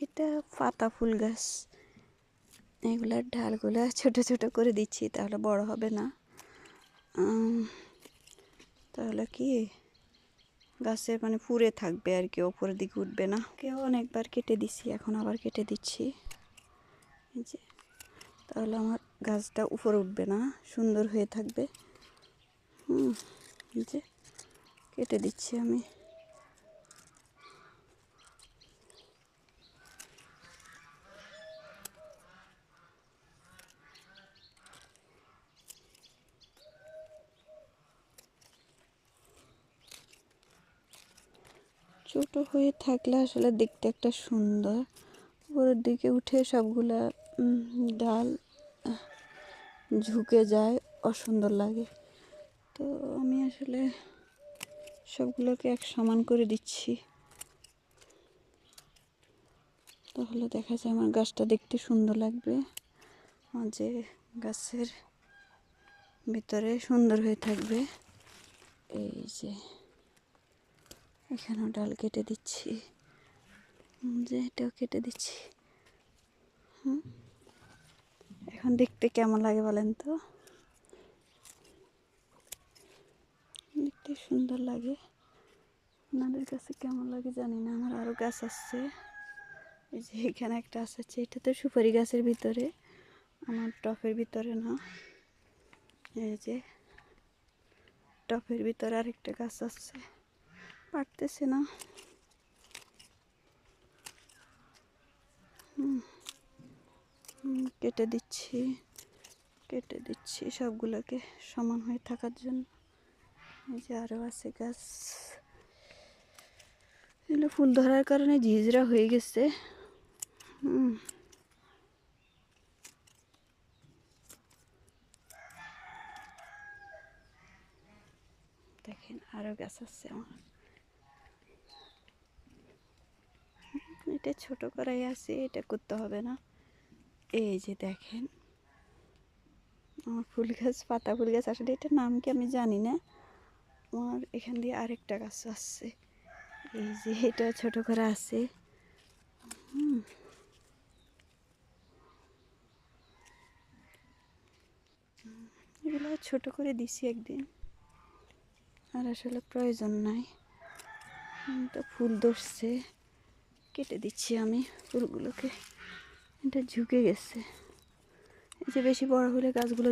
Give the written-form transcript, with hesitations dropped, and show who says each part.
Speaker 1: এটা পাতা ফুল গাছ, এগুলার ডালগুলা ছোট ছোট করে দিচ্ছি, তাহলে বড় হবে না। তাহলে কি গাছে মানে পুড়ে থাকবে আর কি, ওপরের দিকে উঠবে না। কেউ অনেকবার কেটে দিচ্ছি, এখন আবার কেটে দিচ্ছি। এই যে, তাহলে আমার গাছটা উপরে উঠবে না, সুন্দর হয়ে থাকবে। এই যে কেটে দিচ্ছি আমি। ছোট হয়ে থাকলে আসলে দেখতে একটা সুন্দর, উপরের দিকে উঠে সবগুলা ডাল ঝুঁকে যায়, অসুন্দর লাগে। তো আমি আসলে সবগুলোকে এক সমান করে দিচ্ছি, তাহলে দেখা যায় আমার গাছটা দেখতে সুন্দর লাগবে, যে গাছের ভিতরে সুন্দর হয়ে থাকবে। এই যে এখানেও ডাল কেটে দিচ্ছি, যে এটাও কেটে দিচ্ছি। এখন দেখতে কেমন লাগে বলেন তো? দেখতে সুন্দর লাগে। আপনাদের কাছে কেমন লাগে জানি না। আমার আরও গাছ আসছে, এই যে এখানে একটা আছে, এটা তো সুপারি গাছের ভিতরে, আমার টপের ভিতরে না। এই যে টপের ভিতরে আরেকটা গাছ আছে, পারতেছে না। কেটে দিচ্ছি সবগুলোকে সমান হয়ে থাকার জন্য। এই যে আরও আছে গাছ, এগুলো ফুল ধরার কারণে ঝিঝরা হয়ে গেছে। দেখেন আরও গাছ আছে আমার, এটা ছোট করাই আছে, এটা করতে হবে না। এই যে দেখেন আমার ফুল গাছ, পাতা ফুল গাছ, আসলে এটার নাম কি আমি জানি না। আমার এখান দিয়ে আরেকটা গাছ আসছে, এই যে এটা ছোট করে আছে। এগুলো ছোট করে দিছি একদিন, আর আসলে প্রয়োজন নাই। তো ফুল ধরছে, কেটে দিচ্ছি আমি ফুলগুলোকে, এটা ঝুঁকে গেছে। এই যে বেশি বড় হলে গাছগুলো